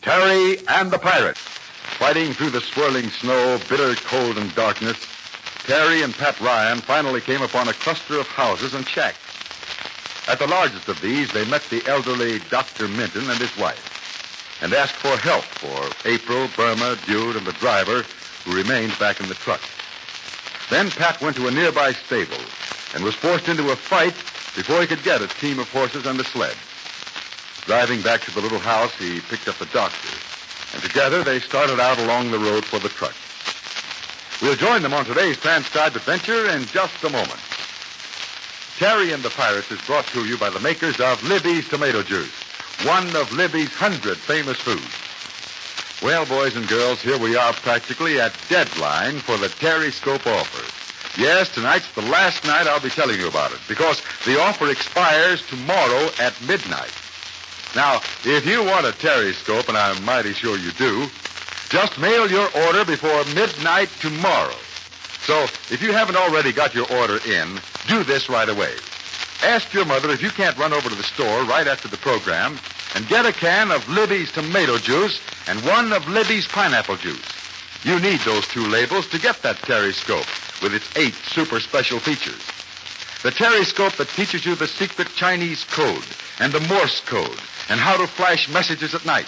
Terry and the Pirates. Fighting through the swirling snow, bitter cold and darkness, Terry and Pat Ryan finally came upon a cluster of houses and shacks. At the largest of these, they met the elderly Dr. Minton and his wife and asked for help for April, Burma, Dude, and the driver who remained back in the truck. Then Pat went to a nearby stable and was forced into a fight before he could get a team of horses and a sled. Driving back to the little house, he picked up the doctor, and together they started out along the road for the truck. We'll join them on today's transcribed adventure in just a moment. Terry and the Pirates is brought to you by the makers of Libby's Tomato Juice, one of Libby's 100 famous foods. Well, boys and girls, here we are practically at deadline for the Terry-scope offer. Yes, tonight's the last night I'll be telling you about it, because the offer expires tomorrow at midnight. Now, if you want a Terry-scope, and I'm mighty sure you do, just mail your order before midnight tomorrow. So, if you haven't already got your order in, do this right away. Ask your mother if you can't run over to the store right after the program and get a can of Libby's tomato juice and one of Libby's pineapple juice. You need those two labels to get that Terry-scope with its 8 super special features. The Terry-scope that teaches you the secret Chinese code and the Morse code and how to flash messages at night.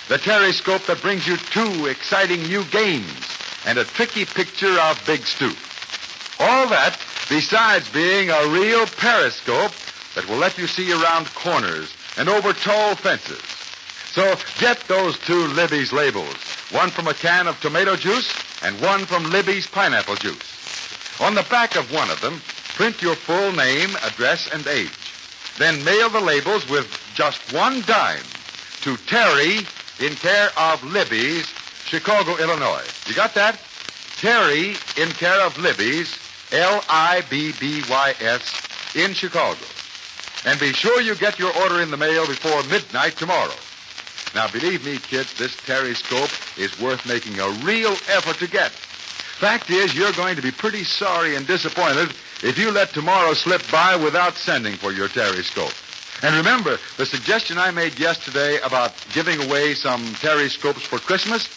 The Terry-scope that brings you 2 exciting new games and a tricky picture of Big Stu. All that besides being a real periscope that will let you see around corners and over tall fences. So get those 2 Libby's labels, one from a can of tomato juice and one from Libby's pineapple juice. On the back of one of them, print your full name, address, and age. Then mail the labels with just 1 dime to Terry in care of Libby's, Chicago, Illinois. You got that? Terry in care of Libby's, Libbys, in Chicago. And be sure you get your order in the mail before midnight tomorrow. Now, believe me, kids, this Terry-scope is worth making a real effort to get. Fact is, you're going to be pretty sorry and disappointed if you let tomorrow slip by without sending for your Terry-scope. And remember, the suggestion I made yesterday about giving away some Terry-scopes for Christmas?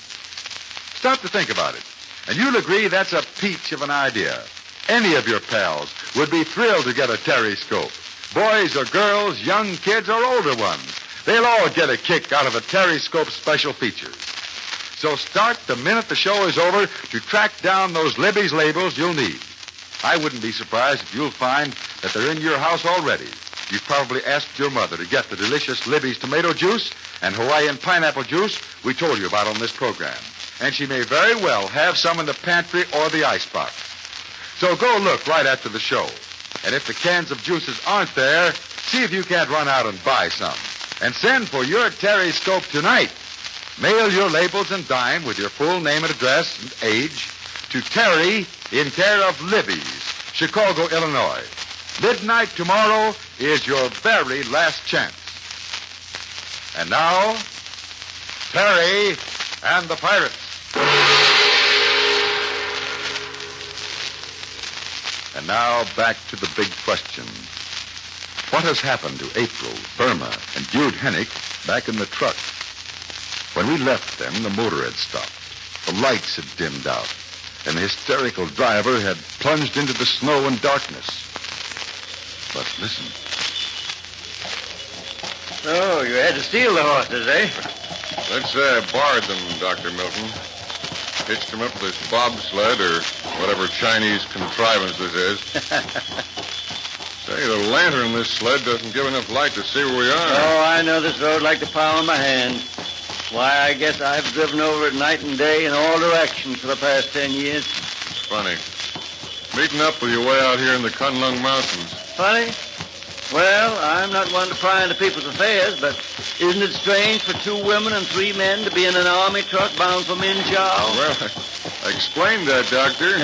Stop to think about it. And you'll agree that's a peach of an idea. Any of your pals would be thrilled to get a Terry-scope. Boys or girls, young kids or older ones. They'll all get a kick out of the Terry-scope's special features. So start the minute the show is over to track down those Libby's labels you'll need. I wouldn't be surprised if you'll find that they're in your house already. You've probably asked your mother to get the delicious Libby's tomato juice and Hawaiian pineapple juice we told you about on this program. And she may very well have some in the pantry or the icebox. So go look right after the show. And if the cans of juices aren't there, see if you can't run out and buy some. And send for your Terry-scope tonight. Mail your labels and dime with your full name and address and age to Terry in care of Libby's, Chicago, Illinois. Midnight tomorrow is your very last chance. And now, Terry and the Pirates. And now back to the big question. What has happened to April, Burma, and Jude Hennick back in the truck? When we left them, the motor had stopped. The lights had dimmed out, and the hysterical driver had plunged into the snow and darkness. But listen. So, you had to steal the horses, eh? Let's say I borrowed them, Dr. Milton. Hitched them up to this bobsled or whatever Chinese contrivance this is. Say, the lantern in this sled doesn't give enough light to see where we are. Oh, I know this road like the palm of my hand. Why, I guess I've driven over it night and day in all directions for the past 10 years. Funny. Meeting up with you way out here in the Kunlung Mountains. Funny? Well, I'm not one to pry into people's affairs, but isn't it strange for 2 women and 3 men to be in an army truck bound for Min Chow? Well, I explained that, Doctor.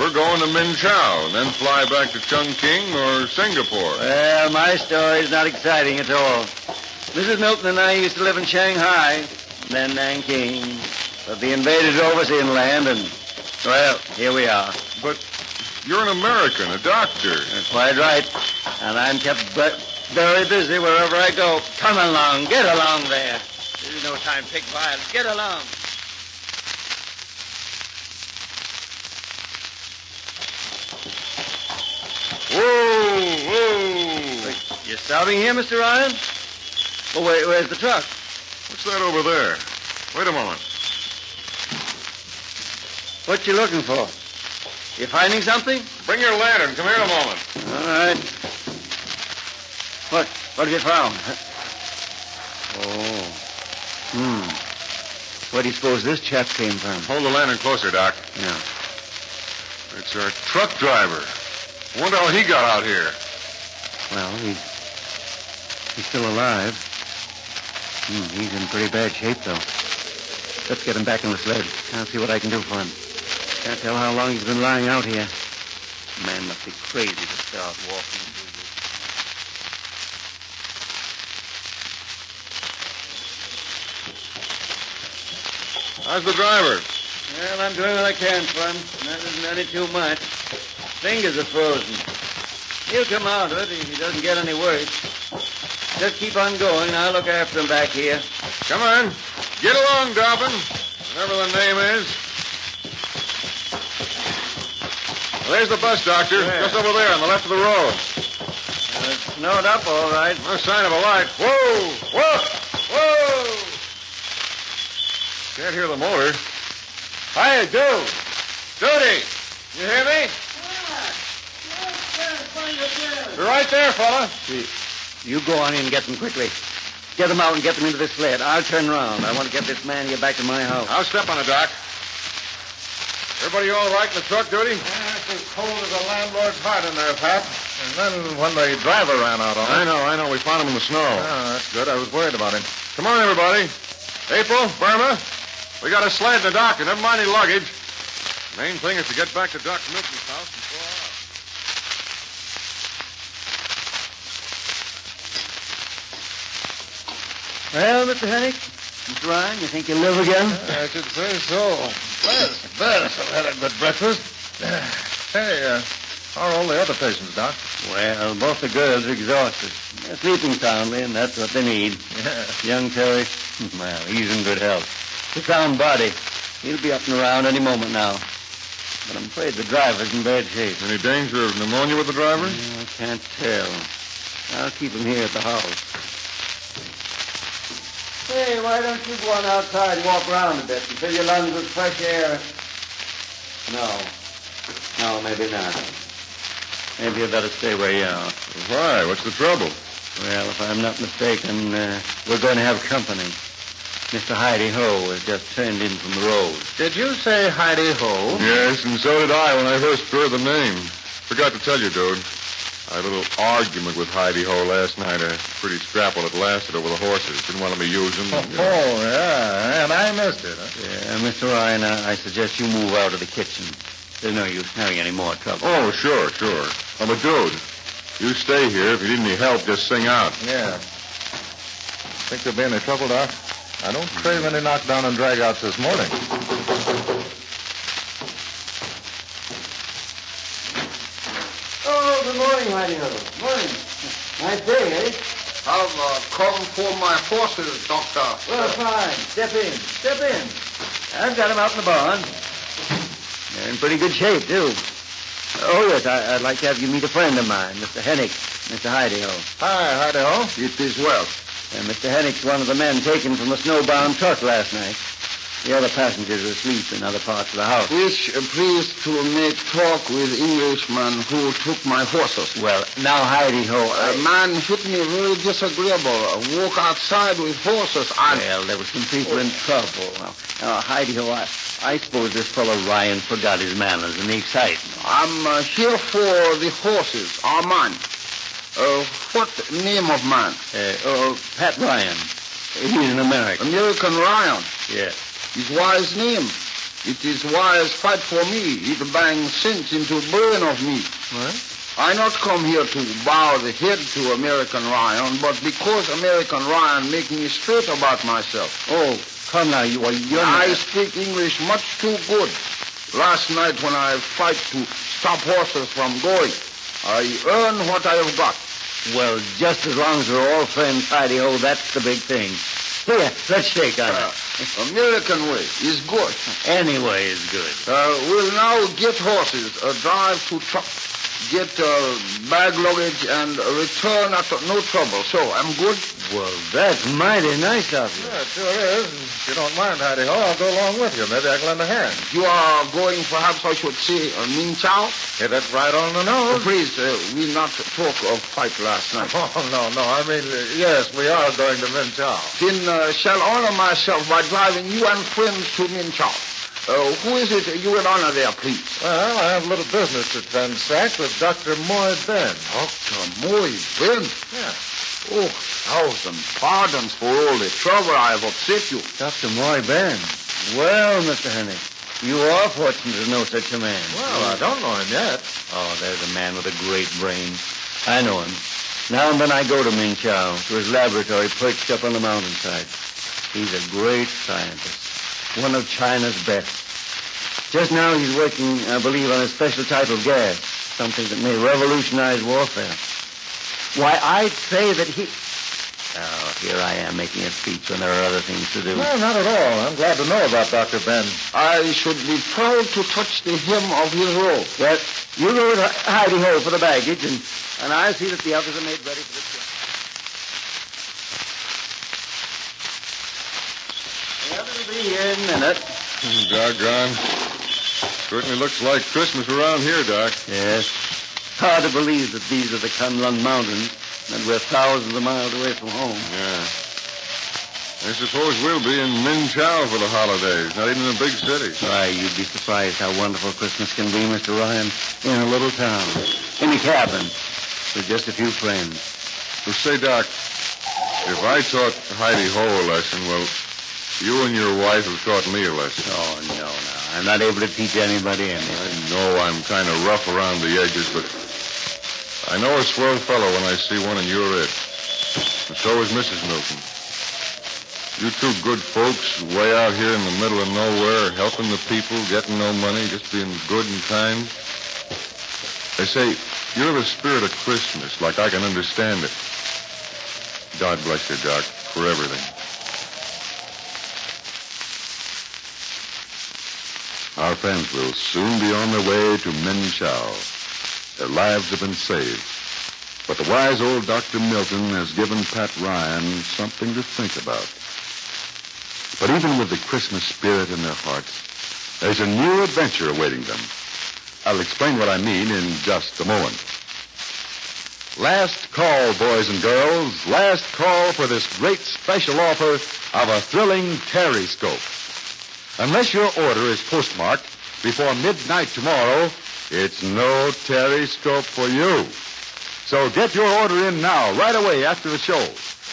We're going to Min Chow and then fly back to Chungking or Singapore. Well, my story's not exciting at all. Mrs. Milton and I used to live in Shanghai, then Nanking. But the invaders drove us inland, and, well, here we are. But you're an American, a doctor. That's quite right. And I'm kept very busy wherever I go. Come along. Get along there. There's no time to pick violets. Get along. Whoa! You stopping here, Mr. Ryan? Oh, where's the truck? What's that over there? Wait a moment. What you looking for? You finding something? Bring your lantern. Come here a moment. All right. What have you found? Oh. Where do you suppose this chap came from? Hold the lantern closer, Doc. Yeah. It's our truck driver. I wonder how he got out here. Well, he's still alive. He's in pretty bad shape, though. Let's get him back in the sled. I'll see what I can do for him. Can't tell how long he's been lying out here. The man must be crazy to start walking and do this. How's the driver? Well, I'm doing what I can for him. That isn't any too much. Fingers are frozen. He'll come out of it if he doesn't get any worse. Just keep on going. I'll look after him back here. Come on. Get along, Dobbin. Whatever the name is. Well, there's the bus, Doctor. Where? Just over there on the left of the road. It's snowed up, all right. No sign of a light. Whoa! Whoa! Whoa! Can't hear the motor. Hi, Dude. Duty! You hear me? You're right there, fella. You go on in and get them quickly. Get them out and get them into this sled. I'll turn around. I want to get this man here back to my house. I'll step on it, Doc. Everybody all right in the truck, Duty? It's as cold as a landlord's heart in there, Pat. And then when the driver ran out on it. I know. We found him in the snow. Oh, that's good. I was worried about him. Come on, everybody. April, Burma, we got a sled and a doctor. Never mind any luggage. Main thing is to get back to Doc Milton's house and thaw out. Well, Mr. Hennick, Mr. Ryan, you think you'll live again? I should say so. Best. I've had a good breakfast. Hey, how are all the other patients, Doc? Well, both the girls are exhausted. They're sleeping soundly, and that's what they need. Yeah. Young Terry, well, he's in good health. A sound body. He'll be up and around any moment now. But I'm afraid the driver's in bad shape. Any danger of pneumonia with the driver? I can't tell. I'll keep him here at the house. Hey, why don't you go on outside and walk around a bit and fill your lungs with fresh air? No, maybe not. Maybe you better stay where you are. Why? What's the trouble? Well, if I'm not mistaken, we're going to have company. Mr. Heidi-Ho has just turned in from the road. Did you say Heidi-Ho? Yes, and so did I when I first heard the name. Forgot to tell you, dude. I had a little argument with Heidi-Ho last night. A pretty scrapple that lasted over the horses. Didn't want to be using them. Yeah, and I missed it. Huh? Yeah, Mr. Ryan, I suggest you move out of the kitchen. There's no use having any more trouble. Oh, sure. Oh, but, dude, you stay here. If you need any help, just sing out. Yeah. Think there'll be any trouble, Doc? I don't crave any knockdown and drag-outs this morning. Oh, good morning, Heidi-Ho. Morning. Nice day, eh? I've come for my horses, Doctor. Well, fine. Step in. I've got them out in the barn. They're in pretty good shape, too. Oh, yes, I'd like to have you meet a friend of mine, Mr. Hennick, Mr. Heidi-Ho. Hi, Heidi-Ho. It is well. Mr. Hennick's one of the men taken from a snowbound truck last night. The other passengers are asleep in other parts of the house. Wish pleased to make talk with Englishman who took my horses. Well, now, Heidi-Ho, A man hit me very disagreeable. Walk outside with horses and... Well, there were some people in trouble. Now, Heidi-Ho, I suppose this fellow Ryan forgot his manners in the excitement. I'm here for the horses, our man. What name of man? Pat Ryan. He's an American. American Ryan. Yes. His wise name. It is wise fight for me. It bang sense into brain of me. What? I not come here to bow the head to American Ryan, but because American Ryan make me straight about myself. Oh, come now, you're I speak English much too good. Last night when I fight to stop horses from going, I earn what I have got. Well, just as long as we're all friends, Heidi-Ho, that's the big thing. Here, let's shake on it. American way is good. Any way is good. We'll now get horses, drive to truck, get bag luggage, and return at no trouble. So, I'm good? Well, that's mighty nice of you. Yeah, it sure is. And if you don't mind, Heidi Ho, I'll go along with you. Maybe I can lend a hand. You are going, perhaps I should say, Min Chow? Yeah, that's right on the nose. Please, we not talk of fight last night. Oh, no. I mean, yes, we are going to Min Chow. Then shall honor myself by driving you and friends to Min Chow. Who is it you will honor there, please? Well, I have a little business to transact with Dr. Moy Ben. Dr. Moy Ben? Yeah. Oh, 1,000 pardons for all the trouble I have upset you. Dr. Moy Ben. Well, Mr. Hennig, you are fortunate to know such a man. Well, I don't know him yet. Oh, there's a man with a great brain. I know him. Now and then I go to Min Chow, to his laboratory perched up on the mountainside. He's a great scientist, one of China's best. Just now he's working, I believe, on a special type of gas, something that may revolutionize warfare. Why, I'd say that he... Oh, here I am making a speech when there are other things to do. No, not at all. I'm glad to know about Dr. Ben. I should be proud to touch the hem of his robe. Well, you go with Heidi Ho for the baggage, and I'll see that the others are made ready for the trip. The others will be here in a minute. Doggone. Certainly looks like Christmas around here, Doc. Yes. Hard to believe that these are the Kunlun Mountains, and we're thousands of miles away from home. Yeah. I suppose we'll be in Min Chow for the holidays, not even in a big city. Why, you'd be surprised how wonderful Christmas can be, Mr. Ryan, in a little town, in a cabin, with just a few friends. Well, say, Doc, if I taught Heidi Ho a lesson, well, you and your wife have taught me a lesson. Oh, no. I'm not able to teach anybody anything. I know I'm kind of rough around the edges, but I know a swell fellow when I see one, and you're it. And so is Mrs. Milton. You two good folks way out here in the middle of nowhere, helping the people, getting no money, just being good and kind. They say, you're the spirit of Christmas, like I can understand it. God bless you, Doc, for everything. Our friends will soon be on their way to Min Chow. Their lives have been saved. But the wise old Dr. Milton has given Pat Ryan something to think about. But even with the Christmas spirit in their hearts, there's a new adventure awaiting them. I'll explain what I mean in just a moment. Last call, boys and girls. Last call for this great special offer of a thrilling Terryscope. Unless your order is postmarked before midnight tomorrow, it's no Terryscope for you. So get your order in now, right away after the show,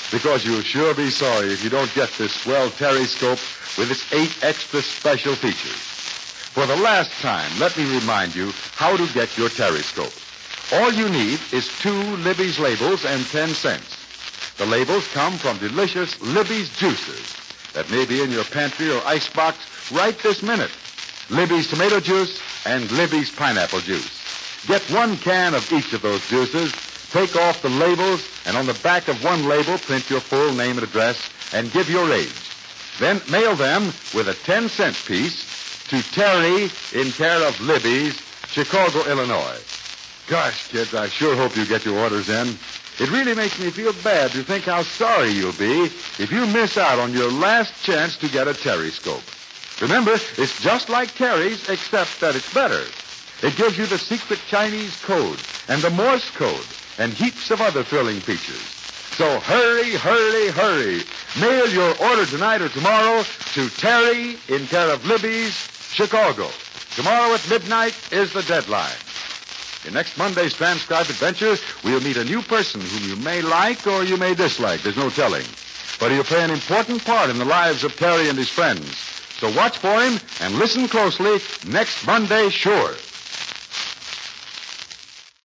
because you'll sure be sorry if you don't get this swell Terryscope with its 8 extra special features. For the last time, let me remind you how to get your Terryscope. All you need is 2 Libby's labels and 10 cents. The labels come from delicious Libby's juices that may be in your pantry or icebox right this minute. Libby's tomato juice and Libby's pineapple juice. Get 1 can of each of those juices, take off the labels, and on the back of one label, print your full name and address, and give your age. Then mail them with a 10-cent piece to Terry in care of Libby's, Chicago, Illinois. Gosh, kids, I sure hope you get your orders in. It really makes me feel bad to think how sorry you'll be if you miss out on your last chance to get a Terryscope. Remember, it's just like Terry's, except that it's better. It gives you the secret Chinese code and the Morse code and heaps of other thrilling features. So hurry. Mail your order tonight or tomorrow to Terry in care of Libby's, Chicago. Tomorrow at midnight is the deadline. In next Monday's transcribed adventure, we'll meet a new person whom you may like or you may dislike. There's no telling. But he'll play an important part in the lives of Terry and his friends. So watch for him and listen closely next Monday, sure.